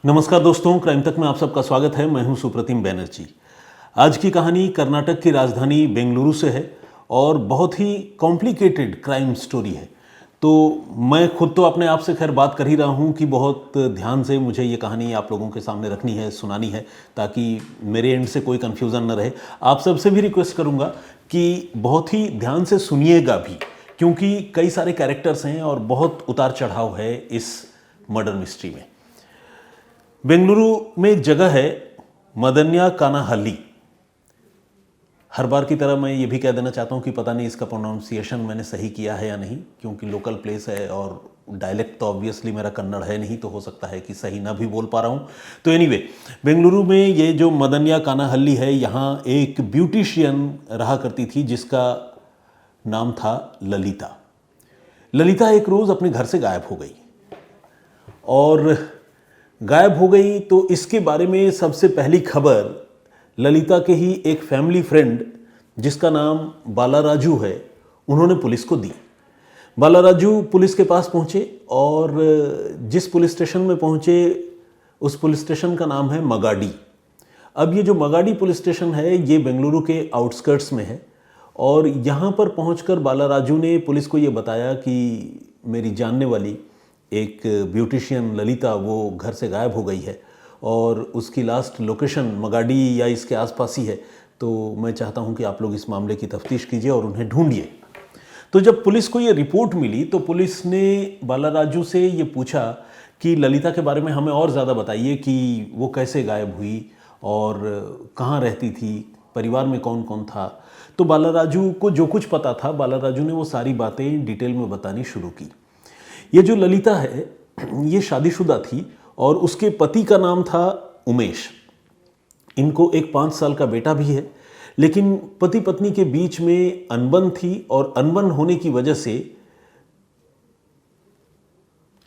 नमस्कार दोस्तों, क्राइम तक में आप सबका स्वागत है। मैं हूं सुप्रतिम बैनर्जी। आज की कहानी कर्नाटक की राजधानी बेंगलुरु से है और बहुत ही कॉम्प्लिकेटेड क्राइम स्टोरी है। तो मैं खुद तो अपने आप से खैर बात कर ही रहा हूं कि बहुत ध्यान से मुझे ये कहानी आप लोगों के सामने रखनी है, सुनानी है, ताकि मेरे एंड से कोई कन्फ्यूज़न न रहे। आप सबसे भी रिक्वेस्ट करूँगा कि बहुत ही ध्यान से सुनिएगा भी, क्योंकि कई सारे कैरेक्टर्स हैं और बहुत उतार चढ़ाव है इस मर्डर मिस्ट्री में। बेंगलुरु में एक जगह है मदन्या कानाहल्ली। हर बार की तरह मैं ये भी कह देना चाहता हूँ कि पता नहीं इसका प्रोनाउंसिएशन मैंने सही किया है या नहीं, क्योंकि लोकल प्लेस है और डायलेक्ट तो ऑब्वियसली मेरा कन्नड़ है नहीं, तो हो सकता है कि सही ना भी बोल पा रहा हूँ। तो एनीवे, बेंगलुरु में ये जो मदन्या कानाहल्ली है, यहाँ एक ब्यूटिशियन रहा करती थी जिसका नाम था ललिता। ललिता एक रोज़ अपने घर से गायब हो गई और गायब हो गई तो इसके बारे में सबसे पहली खबर ललिता के ही एक फैमिली फ्रेंड जिसका नाम बालाराजू है, उन्होंने पुलिस को दी। बालाराजू पुलिस के पास पहुंचे और जिस पुलिस स्टेशन में पहुंचे उस पुलिस स्टेशन का नाम है मगाडी। अब ये जो मगाडी पुलिस स्टेशन है ये बेंगलुरु के आउटस्कर्ट्स में है और यहाँ पर पहुंचकर बालाराजू ने पुलिस को ये बताया कि मेरी जानने वाली एक ब्यूटिशियन ललिता वो घर से गायब हो गई है और उसकी लास्ट लोकेशन मगाडी या इसके आसपास ही है। तो मैं चाहता हूं कि आप लोग इस मामले की तफ्तीश कीजिए और उन्हें ढूंढिए। तो जब पुलिस को ये रिपोर्ट मिली तो पुलिस ने बालाराजू से ये पूछा कि ललिता के बारे में हमें और ज़्यादा बताइए कि वो कैसे गायब हुई और कहाँ रहती थी, परिवार में कौन कौन था। तो बालाराजू को जो कुछ पता था, बालाराजू ने वो सारी बातें डिटेल में बतानी शुरू की। ये जो ललिता है ये शादीशुदा थी और उसके पति का नाम था उमेश। इनको एक 5 साल का बेटा भी है, लेकिन पति पत्नी के बीच में अनबन थी और अनबन होने की वजह से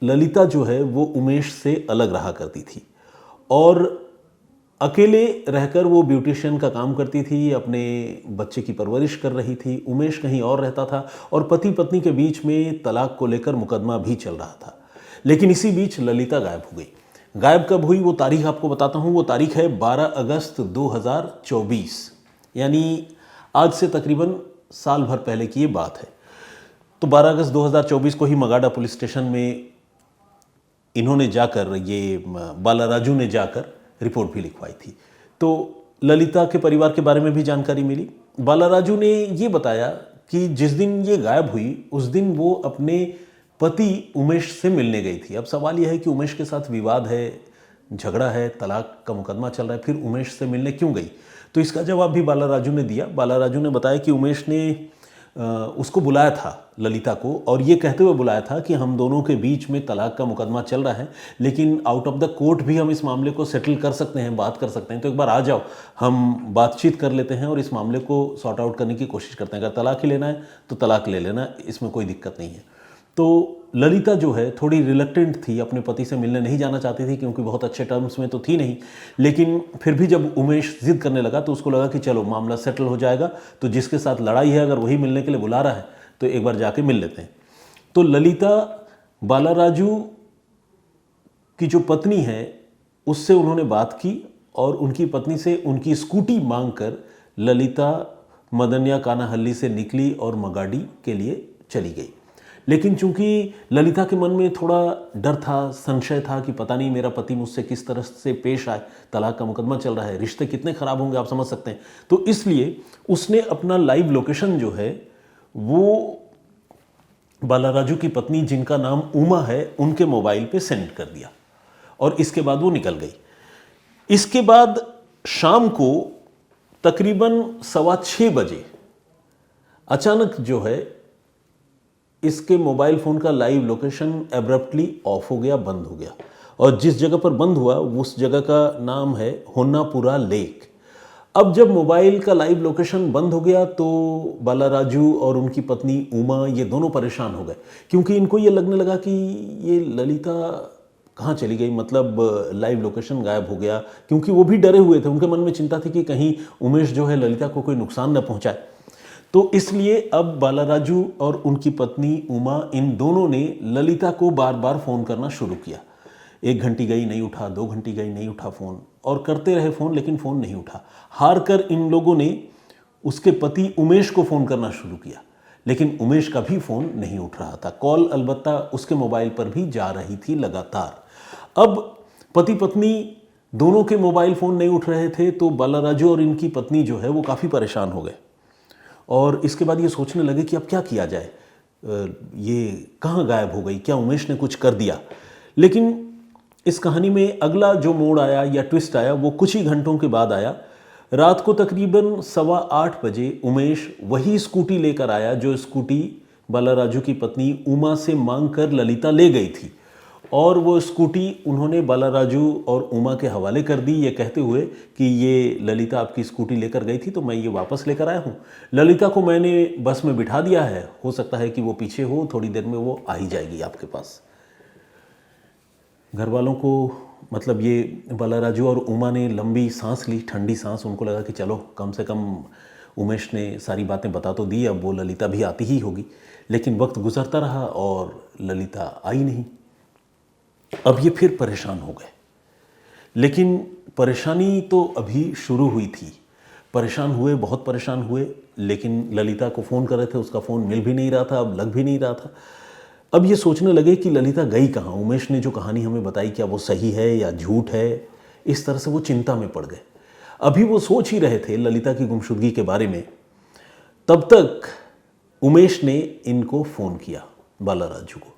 ललिता जो है वो उमेश से अलग रहा करती थी और अकेले रहकर वो ब्यूटिशियन का काम करती थी, अपने बच्चे की परवरिश कर रही थी। उमेश कहीं और रहता था और पति पत्नी के बीच में तलाक को लेकर मुकदमा भी चल रहा था। लेकिन इसी बीच ललिता गायब हो गई। गायब कब हुई वो तारीख आपको बताता हूँ। वो तारीख है 12 अगस्त 2024, यानी आज से तकरीबन साल भर पहले की ये बात है। तो 12 अगस्त 2024 को ही मगाडा पुलिस स्टेशन में इन्होंने जाकर, ये बालाराजू ने जाकर रिपोर्ट भी लिखवाई थी। तो ललिता के परिवार के बारे में भी जानकारी मिली। बालाराजू ने ये बताया कि जिस दिन ये गायब हुई उस दिन वो अपने पति उमेश से मिलने गई थी। अब सवाल यह है कि उमेश के साथ विवाद है, झगड़ा है, तलाक का मुकदमा चल रहा है, फिर उमेश से मिलने क्यों गई? तो इसका जवाब भी बालाराजू ने दिया। बालाराजू ने बताया कि उमेश ने उसको बुलाया था, ललिता को, और ये कहते हुए बुलाया था कि हम दोनों के बीच में तलाक का मुकदमा चल रहा है, लेकिन आउट ऑफ द कोर्ट भी हम इस मामले को सेटल कर सकते हैं, बात कर सकते हैं। तो एक बार आ जाओ, हम बातचीत कर लेते हैं और इस मामले को सॉर्ट आउट करने की कोशिश करते हैं। अगर तलाक ही लेना है तो तलाक ले लेना, इसमें कोई दिक्कत नहीं है। तो ललिता जो है थोड़ी रिलक्टेंट थी, अपने पति से मिलने नहीं जाना चाहती थी क्योंकि बहुत अच्छे टर्म्स में तो थी नहीं। लेकिन फिर भी जब उमेश जिद करने लगा तो उसको लगा कि चलो मामला सेटल हो जाएगा, तो जिसके साथ लड़ाई है अगर वही मिलने के लिए बुला रहा है तो एक बार जाके मिल लेते हैं। तो ललिता बालाराजू की जो पत्नी है उससे उन्होंने बात की और उनकी पत्नी से उनकी स्कूटी मांगकर ललिता मदन्या कानाहल्ली से निकली और मगाडी के लिए चली गई। लेकिन चूंकि ललिता के मन में थोड़ा डर था, संशय था कि पता नहीं मेरा पति मुझसे किस तरह से पेश आए, तलाक का मुकदमा चल रहा है, रिश्ते कितने खराब होंगे आप समझ सकते हैं। तो इसलिए उसने अपना लाइव लोकेशन जो है वो बालाराजू की पत्नी, जिनका नाम उमा है, उनके मोबाइल पे सेंड कर दिया और इसके बाद वो निकल गई। इसके बाद शाम को तकरीबन 6:15 बजे अचानक जो है इसके मोबाइल फ़ोन का लाइव लोकेशन एब्रप्टली ऑफ हो गया, बंद हो गया। और जिस जगह पर बंद हुआ उस जगह का नाम है होन्नापुरा लेक। अब जब मोबाइल का लाइव लोकेशन बंद हो गया तो बालाराजू और उनकी पत्नी उमा ये दोनों परेशान हो गए, क्योंकि इनको ये लगने लगा कि ये ललिता कहाँ चली गई, मतलब लाइव लोकेशन गायब हो गया। क्योंकि वो भी डरे हुए थे, उनके मन में चिंता थी कि कहीं उमेश जो है ललिता को कोई नुकसान न पहुँचाए। तो इसलिए अब बालाराजू और उनकी पत्नी उमा, इन दोनों ने ललिता को बार बार फ़ोन करना शुरू किया। 1 घंटी गई नहीं उठा, 2 घंटी गई नहीं उठा फ़ोन, और करते रहे फ़ोन लेकिन फ़ोन नहीं उठा। हार कर इन लोगों ने उसके पति उमेश को फ़ोन करना शुरू किया, लेकिन उमेश का भी फ़ोन नहीं उठ रहा था। कॉल अलबत्ता उसके मोबाइल पर भी जा रही थी लगातार। अब पति पत्नी दोनों के मोबाइल फ़ोन नहीं उठ रहे थे, तो बालाराजू और इनकी पत्नी जो है वो काफ़ी परेशान हो गए और इसके बाद ये सोचने लगे कि अब क्या किया जाए, ये कहाँ गायब हो गई, क्या उमेश ने कुछ कर दिया। लेकिन इस कहानी में अगला जो मोड़ आया या ट्विस्ट आया वो कुछ ही घंटों के बाद आया। रात को तकरीबन 8:15 बजे उमेश वही स्कूटी लेकर आया जो स्कूटी बालाराजू की पत्नी उमा से मांग कर ललिता ले गई थी, और वो स्कूटी उन्होंने बालाराजू और उमा के हवाले कर दी, ये कहते हुए कि ये ललिता आपकी स्कूटी लेकर गई थी तो मैं ये वापस लेकर आया हूँ। ललिता को मैंने बस में बिठा दिया है, हो सकता है कि वो पीछे हो, थोड़ी देर में वो आ ही जाएगी आपके पास। घर वालों को मतलब ये बालाराजू और उमा ने लंबी सांस ली, ठंडी सांस। उनको लगा कि चलो कम से कम उमेश ने सारी बातें बता तो दी, अब वो ललिता भी आती ही होगी। लेकिन वक्त गुजरता रहा और ललिता आई नहीं। अब ये फिर परेशान हो गए, लेकिन परेशानी तो अभी शुरू हुई थी। परेशान हुए, बहुत परेशान हुए, लेकिन ललिता को फ़ोन कर रहे थे, उसका फ़ोन मिल भी नहीं रहा था, अब लग भी नहीं रहा था। अब ये सोचने लगे कि ललिता गई कहाँ, उमेश ने जो कहानी हमें बताई क्या वो सही है या झूठ है। इस तरह से वो चिंता में पड़ गए। अभी वो सोच ही रहे थे ललिता की गुमशुदगी के बारे में, तब तक उमेश ने इनको फ़ोन किया, बालाराजू को,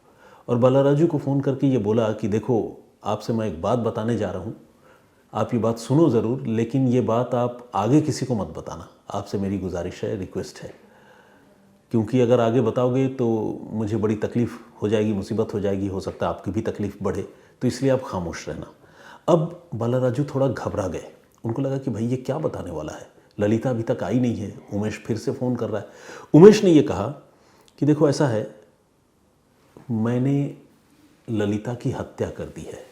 और बालाराजू को फ़ोन करके ये बोला कि देखो आपसे मैं एक बात बताने जा रहा हूँ, आप ये बात सुनो ज़रूर, लेकिन ये बात आप आगे किसी को मत बताना, आपसे मेरी गुजारिश है, रिक्वेस्ट है, क्योंकि अगर आगे बताओगे तो मुझे बड़ी तकलीफ़ हो जाएगी, मुसीबत हो जाएगी, हो सकता है आपकी भी तकलीफ़ बढ़े, तो इसलिए आप खामोश रहना। अब बालाराजू थोड़ा घबरा गए। उनको लगा कि भाई ये क्या बताने वाला है, ललिता अभी तक आई नहीं है, उमेश फिर से फ़ोन कर रहा है। उमेश ने ये कहा कि देखो ऐसा है, मैंने ललिता की हत्या कर दी है,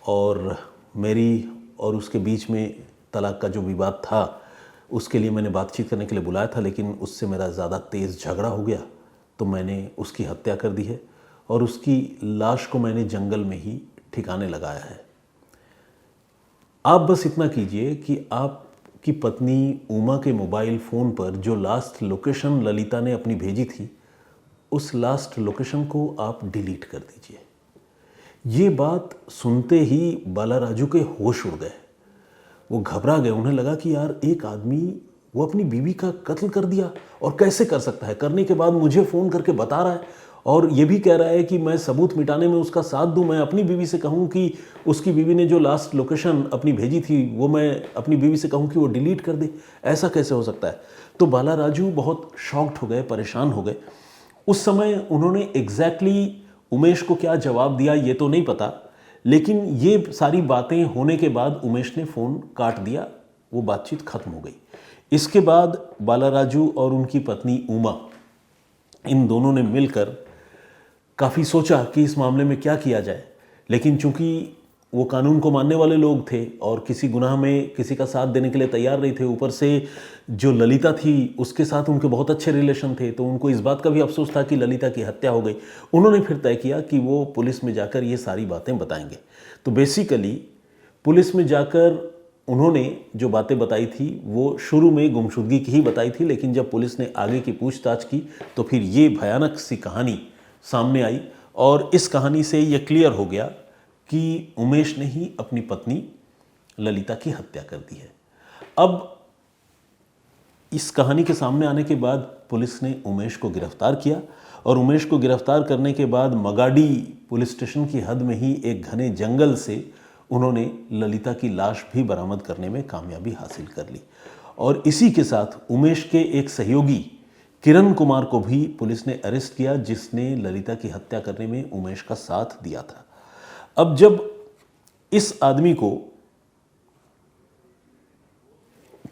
और मेरी और उसके बीच में तलाक का जो विवाद था उसके लिए मैंने बातचीत करने के लिए बुलाया था, लेकिन उससे मेरा ज़्यादा तेज़ झगड़ा हो गया तो मैंने उसकी हत्या कर दी है, और उसकी लाश को मैंने जंगल में ही ठिकाने लगाया है। आप बस इतना कीजिए कि आपकी पत्नी उमा के मोबाइल फ़ोन पर जो लास्ट लोकेशन ललिता ने अपनी भेजी थी, उस लास्ट लोकेशन को आप डिलीट कर दीजिए। ये बात सुनते ही बालाराजू के होश उड़ गए, वो घबरा गए। उन्हें लगा कि यार एक आदमी वो अपनी बीवी का कत्ल कर दिया, और कैसे कर सकता है, करने के बाद मुझे फ़ोन करके बता रहा है, और ये भी कह रहा है कि मैं सबूत मिटाने में उसका साथ दूं, मैं अपनी बीवी से कहूं कि उसकी बीवी ने जो लास्ट लोकेशन अपनी भेजी थी वो मैं अपनी बीवी से कहूं कि वो डिलीट कर दे। ऐसा कैसे हो सकता है? तो बालाराजू बहुत शॉक्ड हो गए, परेशान हो गए। उस समय उन्होंने एग्जैक्टली उमेश को क्या जवाब दिया ये तो नहीं पता, लेकिन ये सारी बातें होने के बाद उमेश ने फ़ोन काट दिया, वो बातचीत खत्म हो गई। इसके बाद बालाराजू और उनकी पत्नी उमा, इन दोनों ने मिलकर काफ़ी सोचा कि इस मामले में क्या किया जाए, लेकिन चूंकि वो कानून को मानने वाले लोग थे और किसी गुनाह में किसी का साथ देने के लिए तैयार नहीं थे, ऊपर से जो ललिता थी उसके साथ उनके बहुत अच्छे रिलेशन थे, तो उनको इस बात का भी अफसोस था कि ललिता की हत्या हो गई। उन्होंने फिर तय किया कि वो पुलिस में जाकर ये सारी बातें बताएंगे। तो बेसिकली पुलिस में जाकर उन्होंने जो बातें बताई थी वो शुरू में गुमशुदगी की ही बताई थी, लेकिन जब पुलिस ने आगे की पूछताछ की तो फिर ये भयानक सी कहानी सामने आई, और इस कहानी से ये क्लियर हो गया कि उमेश ने ही अपनी पत्नी ललिता की हत्या कर दी है। अब इस कहानी के सामने आने के बाद पुलिस ने उमेश को गिरफ्तार किया, और उमेश को गिरफ्तार करने के बाद मगाडी पुलिस स्टेशन की हद में ही एक घने जंगल से उन्होंने ललिता की लाश भी बरामद करने में कामयाबी हासिल कर ली। और इसी के साथ उमेश के एक सहयोगी किरण कुमार को भी पुलिस ने अरेस्ट किया, जिसने ललिता की हत्या करने में उमेश का साथ दिया था। अब जब इस आदमी को,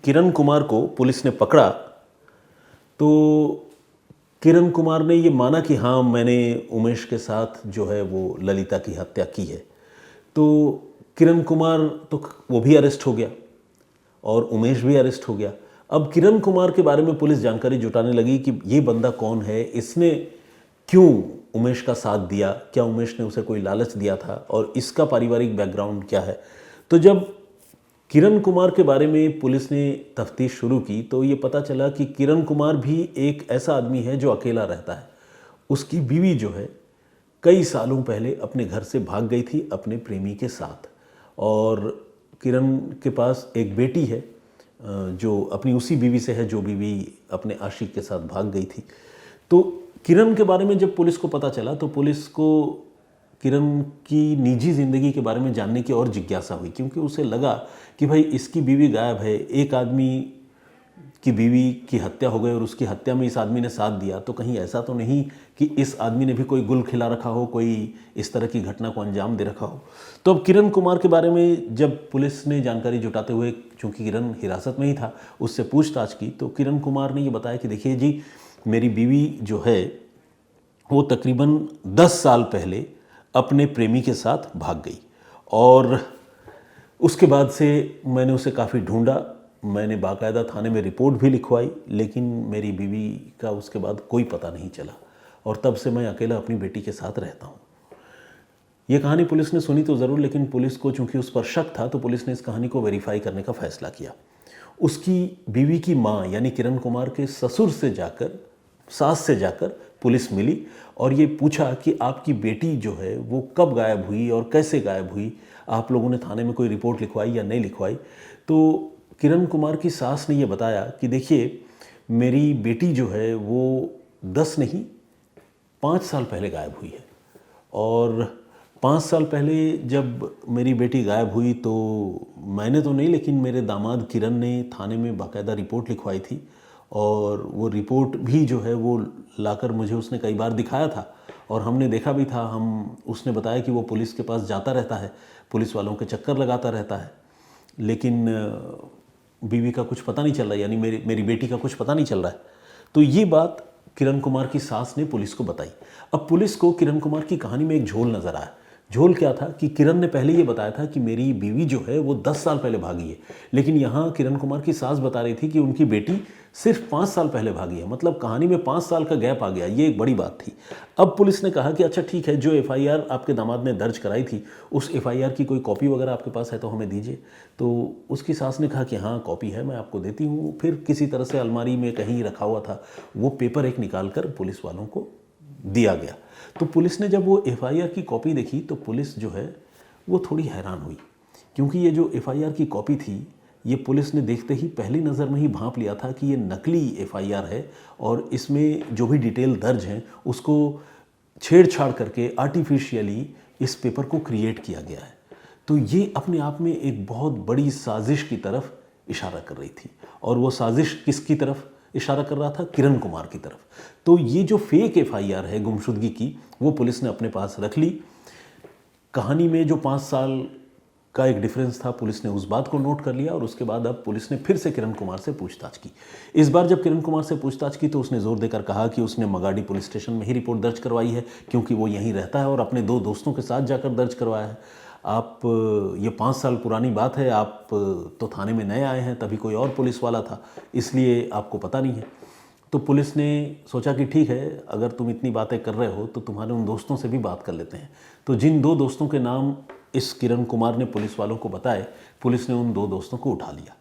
किरण कुमार को पुलिस ने पकड़ा, तो किरण कुमार ने ये माना कि हाँ मैंने उमेश के साथ जो है वो ललिता की हत्या की है। तो किरण कुमार तो वो भी अरेस्ट हो गया और उमेश भी अरेस्ट हो गया। अब किरण कुमार के बारे में पुलिस जानकारी जुटाने लगी कि ये बंदा कौन है, इसने क्यों उमेश का साथ दिया, क्या उमेश ने उसे कोई लालच दिया था और इसका पारिवारिक बैकग्राउंड क्या है। तो जब किरण कुमार के बारे में पुलिस ने तफ्तीश शुरू की तो ये पता चला कि किरण कुमार भी एक ऐसा आदमी है जो अकेला रहता है। उसकी बीवी जो है कई सालों पहले अपने घर से भाग गई थी अपने प्रेमी के साथ, और किरण के पास एक बेटी है जो अपनी उसी बीवी से है जो बीवी अपने आशिक के साथ भाग गई थी। तो किरण के बारे में जब पुलिस को पता चला तो पुलिस को किरण की निजी ज़िंदगी के बारे में जानने की और जिज्ञासा हुई, क्योंकि उसे लगा कि भाई इसकी बीवी गायब है, एक आदमी की बीवी की हत्या हो गई और उसकी हत्या में इस आदमी ने साथ दिया, तो कहीं ऐसा तो नहीं कि इस आदमी ने भी कोई गुल खिला रखा हो, कोई इस तरह की घटना को अंजाम दे रखा हो। तो अब किरण कुमार के बारे में जब पुलिस ने जानकारी जुटाते हुए, चूँकि किरण हिरासत में ही था, उससे पूछताछ की तो किरण कुमार ने ये बताया कि देखिए जी, मेरी बीवी जो है वो तकरीबन 10 साल पहले अपने प्रेमी के साथ भाग गई और उसके बाद से मैंने उसे काफ़ी ढूंढा, मैंने बाकायदा थाने में रिपोर्ट भी लिखवाई, लेकिन मेरी बीवी का उसके बाद कोई पता नहीं चला और तब से मैं अकेला अपनी बेटी के साथ रहता हूँ। ये कहानी पुलिस ने सुनी तो ज़रूर, लेकिन पुलिस को चूंकि उस पर शक था तो पुलिस ने इस कहानी को वेरीफाई करने का फैसला किया। उसकी बीवी की माँ यानी किरण कुमार के ससुर से जाकर, सास से जाकर पुलिस मिली और ये पूछा कि आपकी बेटी जो है वो कब गायब हुई और कैसे गायब हुई, आप लोगों ने थाने में कोई रिपोर्ट लिखवाई या नहीं लिखवाई। तो किरण कुमार की सास ने ये बताया कि देखिए, मेरी बेटी जो है वो 10 नहीं 5 साल पहले गायब हुई है और 5 साल पहले जब मेरी बेटी गायब हुई तो मैंने तो नहीं, लेकिन मेरे दामाद किरण ने थाने में बाकायदा रिपोर्ट लिखवाई थी और वो रिपोर्ट भी जो है वो लाकर मुझे उसने कई बार दिखाया था और हमने देखा भी था। उसने बताया कि वो पुलिस के पास जाता रहता है, पुलिस वालों के चक्कर लगाता रहता है, लेकिन बीवी का कुछ पता नहीं चल रहा है, यानी मेरी बेटी का कुछ पता नहीं चल रहा है। तो ये बात किरण कुमार की सास ने पुलिस को बताई। अब पुलिस को किरण कुमार की कहानी में एक झोल नज़र आया। झोल क्या था कि किरण ने पहले ये बताया था कि मेरी बीवी जो है वो 10 साल पहले भागी है, लेकिन यहाँ किरण कुमार की सास बता रही थी कि उनकी बेटी सिर्फ 5 साल पहले भागी है। मतलब कहानी में 5 साल का गैप आ गया, ये एक बड़ी बात थी। अब पुलिस ने कहा कि अच्छा ठीक है, जो एफआईआर आपके दामाद ने दर्ज कराई थी उस एफआईआर की कोई कॉपी वगैरह आपके पास है तो हमें दीजिए। तो उसकी सास ने कहा कि हाँ कॉपी है, मैं आपको देती हूँ। फिर किसी तरह से अलमारी में कहीं रखा हुआ था, वो पेपर एक निकाल कर पुलिस वालों को दिया गया। तो पुलिस ने जब वो एफआईआर की कॉपी देखी तो पुलिस जो है वो थोड़ी हैरान हुई, क्योंकि ये जो एफआईआर की कॉपी थी ये पुलिस ने देखते ही पहली नज़र में ही भांप लिया था कि ये नकली एफआईआर है और इसमें जो भी डिटेल दर्ज हैं उसको छेड़छाड़ करके आर्टिफिशियली इस पेपर को क्रिएट किया गया है। तो ये अपने आप में एक बहुत बड़ी साजिश की तरफ इशारा कर रही थी और वो साजिश किसकी तरफ इशारा कर रहा था? किरण कुमार की तरफ। तो ये जो फेक एफआईआर है गुमशुदगी की, वो पुलिस ने अपने पास रख ली। कहानी में जो 5 साल का एक डिफरेंस था, पुलिस ने उस बात को नोट कर लिया और उसके बाद अब पुलिस ने फिर से किरण कुमार से पूछताछ की। इस बार जब किरण कुमार से पूछताछ की तो उसने जोर देकर कहा कि उसने मगाड़ी पुलिस स्टेशन में ही रिपोर्ट दर्ज करवाई है, क्योंकि वो यहीं रहता है और अपने 2 दोस्तों के साथ जाकर दर्ज करवाया है। आप ये 5 साल पुरानी बात है, आप तो थाने में नए आए हैं, तभी कोई और पुलिस वाला था, इसलिए आपको पता नहीं है। तो पुलिस ने सोचा कि ठीक है, अगर तुम इतनी बातें कर रहे हो तो तुम्हारे उन दोस्तों से भी बात कर लेते हैं। तो जिन 2 दोस्तों के नाम इस किरण कुमार ने पुलिस वालों को बताए, पुलिस ने उन 2 दोस्तों को उठा लिया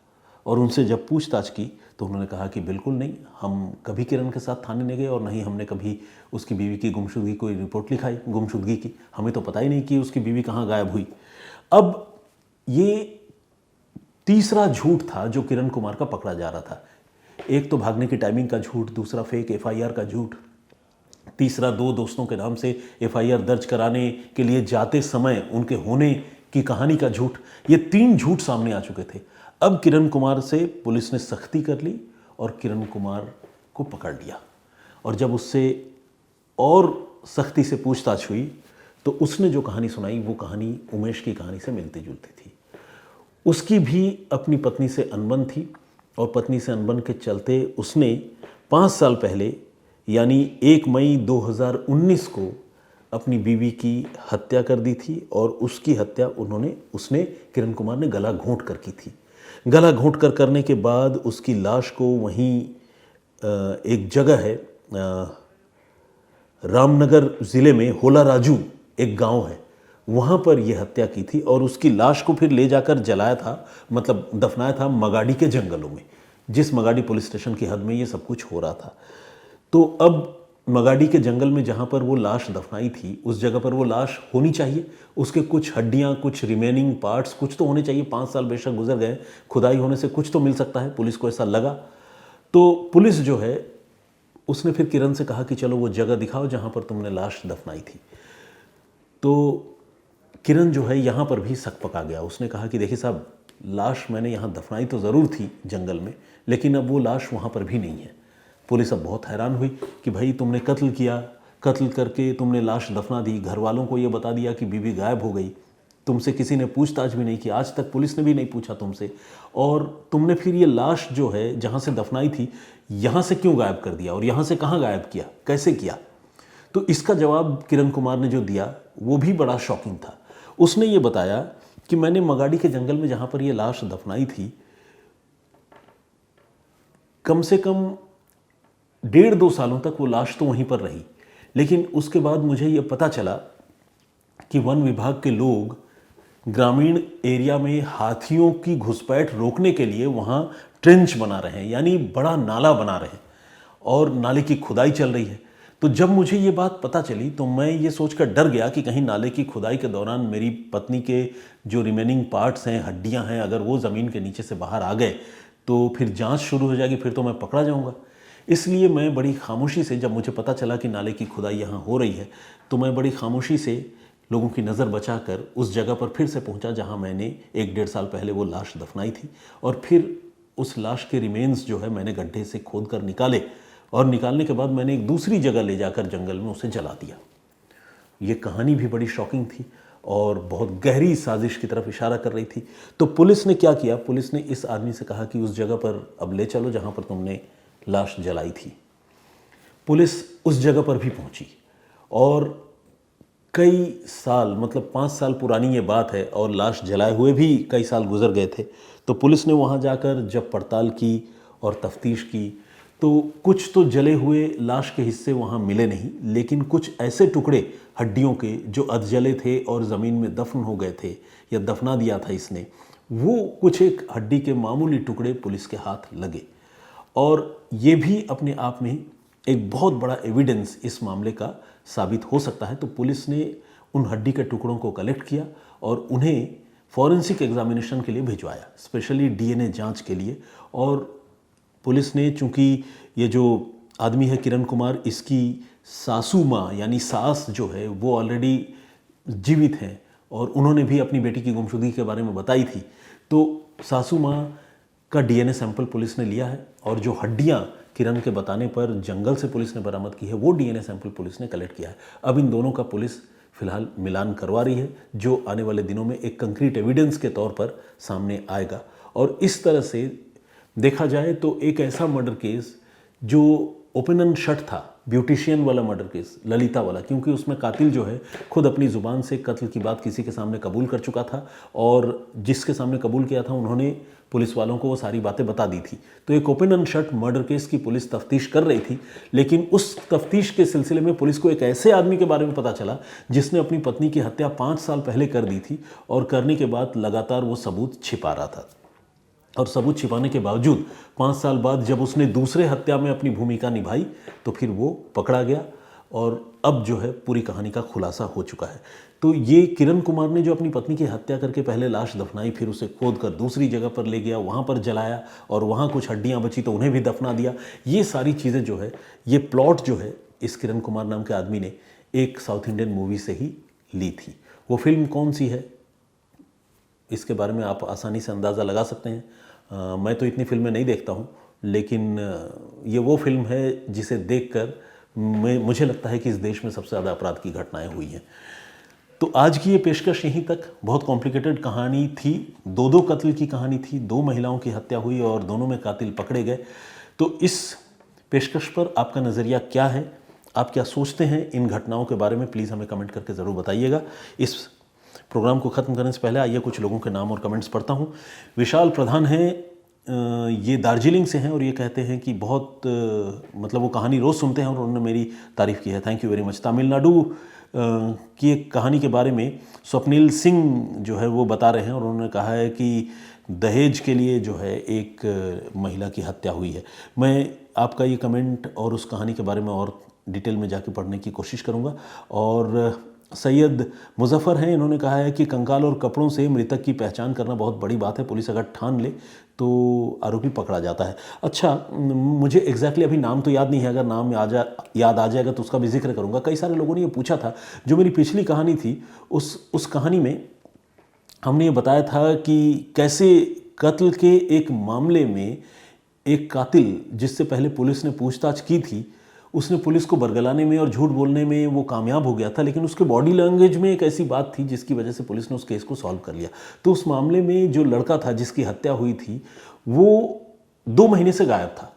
और उनसे जब पूछताछ की तो उन्होंने कहा कि बिल्कुल नहीं, हम कभी किरण के साथ थाने नहीं गए और नहीं हमने कभी उसकी बीवी की गुमशुदगी कोई रिपोर्ट लिखाई गुमशुदगी की, हमें तो पता ही नहीं कि उसकी बीवी कहाँ गायब हुई। अब ये तीसरा झूठ था जो किरण कुमार का पकड़ा जा रहा था। एक तो भागने की टाइमिंग का झूठ, दूसरा फेक एफआईआर का झूठ, तीसरा 2 दोस्तों के नाम से एफआईआर दर्ज कराने के लिए जाते समय उनके होने की कहानी का झूठ। ये 3 झूठ सामने आ चुके थे। अब किरण कुमार से पुलिस ने सख्ती कर ली और किरण कुमार को पकड़ लिया और जब उससे और सख्ती से पूछताछ हुई तो उसने जो कहानी सुनाई वो कहानी उमेश की कहानी से मिलती जुलती थी। उसकी भी अपनी पत्नी से अनबन थी और पत्नी से अनबन के चलते उसने 5 साल पहले यानी 1 मई 2019 को अपनी बीवी की हत्या कर दी थी और उसकी हत्या उसने किरण कुमार ने गला घोंट कर की थी। गला घोंट कर करने के बाद उसकी लाश को वहीं एक जगह है रामनगर ज़िले में होला राजू एक गांव है, वहाँ पर यह हत्या की थी और उसकी लाश को फिर ले जाकर जलाया था, मतलब दफनाया था मगाड़ी के जंगलों में, जिस मगाड़ी पुलिस स्टेशन की हद में ये सब कुछ हो रहा था। तो अब मगाड़ी के जंगल में जहाँ पर वो लाश दफनाई थी, उस जगह पर वो लाश होनी चाहिए, उसके कुछ हड्डियाँ, कुछ रिमेनिंग पार्ट्स कुछ तो होने चाहिए। 5 साल बेशक गुजर गए, खुदाई होने से कुछ तो मिल सकता है, पुलिस को ऐसा लगा। तो पुलिस जो है उसने फिर किरण से कहा कि चलो वो जगह दिखाओ जहाँ पर तुमने लाश दफनाई थी। तो किरण जो है यहाँ पर भी सक पका गया। उसने कहा कि देखिए साहब, लाश मैंने यहाँ दफनाई तो ज़रूर थी जंगल में, लेकिन अब वो लाश वहाँ पर भी नहीं है। पुलिस अब बहुत हैरान हुई कि भाई तुमने कत्ल किया, कत्ल करके तुमने लाश दफना दी, घर वालों को ये बता दिया कि बीवी गायब हो गई, तुमसे किसी ने पूछताछ भी नहीं की, आज तक पुलिस ने भी नहीं पूछा तुमसे, और तुमने फिर ये लाश जो है जहाँ से दफनाई थी यहाँ से क्यों गायब कर दिया और यहाँ से कहाँ गायब किया, कैसे किया? तो इसका जवाब किरण कुमार ने जो दिया वो भी बड़ा शॉकिंग था। उसने ये बताया कि मैंने मगाड़ी के जंगल में जहाँ पर ये लाश दफनाई थी, कम से कम 1.5-2 सालों तक वो लाश तो वहीं पर रही, लेकिन उसके बाद मुझे ये पता चला कि वन विभाग के लोग ग्रामीण एरिया में हाथियों की घुसपैठ रोकने के लिए वहाँ ट्रेंच बना रहे हैं, यानी बड़ा नाला बना रहे हैं और नाले की खुदाई चल रही है। तो जब मुझे ये बात पता चली तो मैं ये सोचकर डर गया कि कहीं नाले की खुदाई के दौरान मेरी पत्नी के जो रिमेनिंग पार्ट्स हैं, हड्डियां हैं, अगर वो ज़मीन के नीचे से बाहर आ गए तो फिर जांच शुरू हो जाएगी, फिर तो मैं पकड़ा जाऊंगा। इसलिए मैं बड़ी खामोशी से, जब मुझे पता चला कि नाले की खुदाई यहाँ हो रही है, तो मैं बड़ी खामोशी से लोगों की नज़र बचाकर उस जगह पर फिर से पहुँचा जहाँ मैंने 1-1.5 साल पहले वो लाश दफनाई थी, और फिर उस लाश के रिमेन्स जो है मैंने गड्ढे से खोद कर निकाले, और निकालने के बाद मैंने एक दूसरी जगह ले जाकर जंगल में उसे जला दिया। ये कहानी भी बड़ी शॉकिंग थी और बहुत गहरी साजिश की तरफ इशारा कर रही थी। तो पुलिस ने क्या किया, पुलिस ने इस आदमी से कहा कि उस जगह पर अब ले चलो जहाँ पर तुमने लाश जलाई थी। पुलिस उस जगह पर भी पहुंची और कई साल, मतलब 5 साल पुरानी ये बात है और लाश जलाए हुए भी कई साल गुजर गए थे। तो पुलिस ने वहाँ जाकर जब पड़ताल की और तफ्तीश की तो कुछ तो जले हुए लाश के हिस्से वहाँ मिले नहीं, लेकिन कुछ ऐसे टुकड़े हड्डियों के जो अधजले थे और ज़मीन में दफन हो गए थे या दफना दिया था इसने, वो कुछ एक हड्डी के मामूली टुकड़े पुलिस के हाथ लगे। और ये भी अपने आप में एक बहुत बड़ा एविडेंस इस मामले का साबित हो सकता है। तो पुलिस ने उन हड्डी के टुकड़ों को कलेक्ट किया और उन्हें फॉरेंसिक एग्जामिनेशन के लिए भिजवाया, स्पेशली डीएनए जांच के लिए। और पुलिस ने, चूंकि ये जो आदमी है किरण कुमार, इसकी सासू माँ यानी सास जो है वो ऑलरेडी जीवित हैं और उन्होंने भी अपनी बेटी की गुमशुदगी के बारे में बताई थी, तो सासू माँ का डीएनए सैंपल पुलिस ने लिया है और जो हड्डियाँ किरण के बताने पर जंगल से पुलिस ने बरामद की है वो डीएनए सैंपल पुलिस ने कलेक्ट किया है। अब इन दोनों का पुलिस फिलहाल मिलान करवा रही है, जो आने वाले दिनों में एक कंक्रीट एविडेंस के तौर पर सामने आएगा। और इस तरह से देखा जाए तो एक ऐसा मर्डर केस जो ओपन एंड शट था, ब्यूटिशियन वाला मर्डर केस, ललिता वाला, क्योंकि उसमें कातिल जो है खुद अपनी ज़ुबान से कत्ल की बात किसी के सामने कबूल कर चुका था और जिसके सामने कबूल किया था उन्होंने पुलिस वालों को वो सारी बातें बता दी थी। तो एक open and shut murder case की पुलिस तफ्तीश कर रही थी, लेकिन उस तफ्तीश के सिलसिले में पुलिस को एक ऐसे आदमी के बारे में पता चला जिसने अपनी पत्नी की हत्या 5 साल पहले कर दी थी और करने के बाद लगातार वो सबूत छिपा रहा था। और सबूत छिपाने के बावजूद 5 साल बाद जब उसने दूसरे हत्या में अपनी भूमिका निभाई तो फिर वो पकड़ा गया और अब जो है पूरी कहानी का खुलासा हो चुका है। तो ये किरण कुमार ने जो अपनी पत्नी की हत्या करके पहले लाश दफनाई, फिर उसे खोद कर दूसरी जगह पर ले गया, वहाँ पर जलाया और वहाँ कुछ हड्डियाँ बची तो उन्हें भी दफना दिया, ये सारी चीज़ें जो है, ये प्लॉट जो है इस किरण कुमार नाम के आदमी ने एक साउथ इंडियन मूवी से ही ली थी। वो फिल्म कौन सी है इसके बारे में आप आसानी से अंदाज़ा लगा सकते हैं। मैं तो इतनी फिल्में नहीं देखता हूँ, लेकिन ये वो फिल्म है जिसे देखकर मुझे लगता है कि इस देश में सबसे ज़्यादा अपराध की घटनाएं हुई हैं। तो आज की ये पेशकश यहीं तक। बहुत कॉम्प्लिकेटेड कहानी थी, 2 कत्ल की कहानी थी, 2 महिलाओं की हत्या हुई और दोनों में कातिल पकड़े गए। तो इस पेशकश पर आपका नज़रिया क्या है, आप क्या सोचते हैं इन घटनाओं के बारे में, प्लीज़ हमें कमेंट करके ज़रूर बताइएगा। इस प्रोग्राम को ख़त्म करने से पहले आइए कुछ लोगों के नाम और कमेंट्स पढ़ता हूँ। विशाल प्रधान हैं, ये दार्जिलिंग से हैं और ये कहते हैं कि बहुत मतलब वो कहानी रोज़ सुनते हैं और उन्होंने मेरी तारीफ़ की है। Thank you very much. Tamil Nadu की एक कहानी के बारे में स्वप्निल सिंह जो है वो बता रहे हैं और उन्होंने कहा है कि दहेज के लिए जो है एक महिला की हत्या हुई है। मैं आपका ये कमेंट और उस कहानी के बारे में और डिटेल में जाके पढ़ने की कोशिश करूँगा। और सैयद मुजफ्फर हैं, इन्होंने कहा है कि कंकाल और कपड़ों से मृतक की पहचान करना बहुत बड़ी बात है, पुलिस अगर ठान ले तो आरोपी पकड़ा जाता है। अच्छा, मुझे एग्जैक्टली अभी नाम तो याद नहीं है, अगर नाम याद आ जाएगा तो उसका भी जिक्र करूँगा। कई सारे लोगों ने ये पूछा था, जो मेरी पिछली कहानी थी उस कहानी में हमने ये बताया था कि कैसे कत्ल के एक मामले में एक कातिल जिससे पहले पुलिस ने पूछताछ की थी, उसने पुलिस को बरगलाने में और झूठ बोलने में वो कामयाब हो गया था, लेकिन उसके बॉडी लैंग्वेज में एक ऐसी बात थी जिसकी वजह से पुलिस ने उस केस को सॉल्व कर लिया। तो उस मामले में जो लड़का था जिसकी हत्या हुई थी वो 2 महीने से गायब था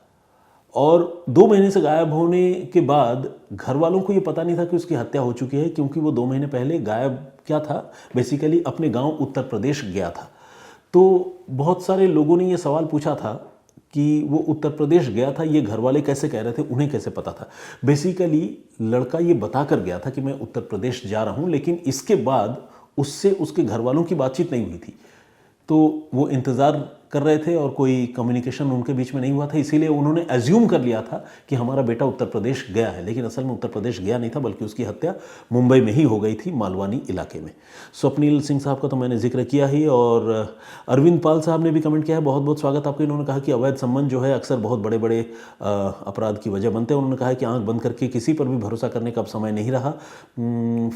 और 2 महीने से गायब होने के बाद घर वालों को ये पता नहीं था कि उसकी हत्या हो चुकी है, क्योंकि वो 2 महीने पहले गायब क्या था, बेसिकली अपने गांव उत्तर प्रदेश गया था। तो बहुत सारे लोगों ने ये सवाल पूछा था कि वो उत्तर प्रदेश गया था, ये घर वाले कैसे कह रहे थे, उन्हें कैसे पता था। बेसिकली लड़का ये बता कर गया था कि मैं उत्तर प्रदेश जा रहा हूँ, लेकिन इसके बाद उससे उसके घर वालों की बातचीत नहीं हुई थी। तो वो इंतज़ार कर रहे थे और कोई कम्युनिकेशन उनके बीच में नहीं हुआ था, इसीलिए उन्होंने एज्यूम कर लिया था कि हमारा बेटा उत्तर प्रदेश गया है, लेकिन असल में उत्तर प्रदेश गया नहीं था, बल्कि उसकी हत्या मुंबई में ही हो गई थी, मालवानी इलाके में। स्वप्निल सिंह साहब का तो मैंने जिक्र किया ही, और अरविंद पाल साहब ने भी कमेंट किया है, बहुत बहुत स्वागत आपका। इन्होंने कहा कि अवैध संबंध जो है अक्सर बहुत बड़े बड़े अपराध की वजह बनते हैं। उन्होंने कहा कि आंख बंद करके किसी पर भी भरोसा करने का अब समय नहीं रहा।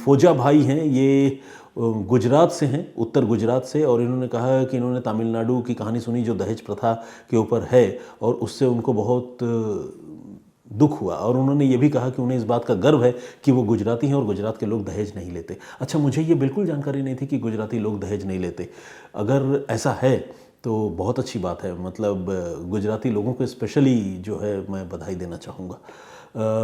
फौजा भाई हैं, ये गुजरात से हैं, उत्तर गुजरात से, और इन्होंने कहा कि इन्होंने तमिलनाडु की कहानी सुनी जो दहेज प्रथा के ऊपर है और उससे उनको बहुत दुख हुआ, और उन्होंने ये भी कहा कि उन्हें इस बात का गर्व है कि वो गुजराती हैं और गुजरात के लोग दहेज नहीं लेते। अच्छा, मुझे ये बिल्कुल जानकारी नहीं थी कि गुजराती लोग दहेज नहीं लेते। अगर ऐसा है तो बहुत अच्छी बात है, मतलब गुजराती लोगों को स्पेशली जो है मैं बधाई देना चाहूँगा।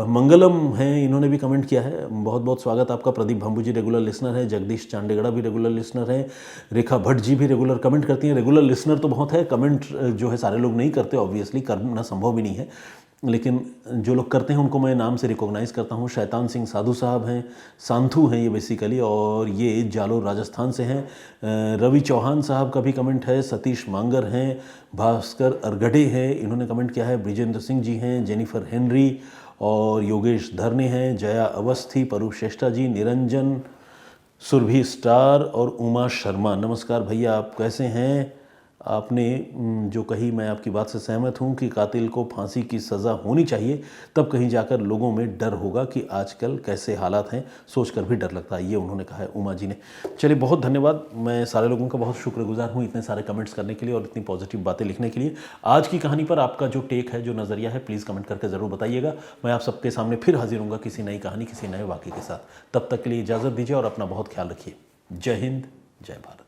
मंगलम हैं, इन्होंने भी कमेंट किया है, बहुत बहुत स्वागत आपका। प्रदीप भांबू जी रेगुलर लिसनर है, जगदीश चांडेगड़ा भी रेगुलर लिसनर है, रेखा भट्ट जी भी रेगुलर कमेंट करती हैं। रेगुलर लिसनर तो बहुत है, कमेंट जो है सारे लोग नहीं करते, ऑब्वियसली करना संभव भी नहीं है, लेकिन जो लोग करते हैं उनको मैं नाम से रिकॉग्नाइज़ करता हूँ। शैतान सिंह साधु साहब हैं, सांथू हैं ये बेसिकली, और ये जालोर राजस्थान से हैं। रवि चौहान साहब का भी कमेंट है, सतीश मांगर हैं, भास्कर अरगढ़े हैं, इन्होंने कमेंट किया है, ब्रिजेंद्र सिंह जी हैं, जेनिफर हेनरी और योगेश धरने हैं, जया अवस्थी, परूप श्रेष्ठा जी, निरंजन, सुरभि स्टार और उमा शर्मा। नमस्कार भैया, आप कैसे हैं? आपने जो कही, मैं आपकी बात से सहमत हूँ कि कातिल को फांसी की सज़ा होनी चाहिए, तब कहीं जाकर लोगों में डर होगा कि आजकल कैसे हालात हैं, सोचकर भी डर लगता है, ये उन्होंने कहा है उमा जी ने। चलिए, बहुत धन्यवाद, मैं सारे लोगों का बहुत शुक्रगुजार हूँ इतने सारे कमेंट्स करने के लिए और इतनी पॉजिटिव बातें लिखने के लिए। आज की कहानी पर आपका जो टेक है, जो नज़रिया है, प्लीज़ कमेंट करके ज़रूर बताइएगा। मैं आप सबके सामने फिर हाजिर हूँगा किसी नई कहानी, किसी नए वाक़ये के साथ। तब तक के लिए इजाज़त दीजिए और अपना बहुत ख्याल रखिए। जय हिंद, जय भारत।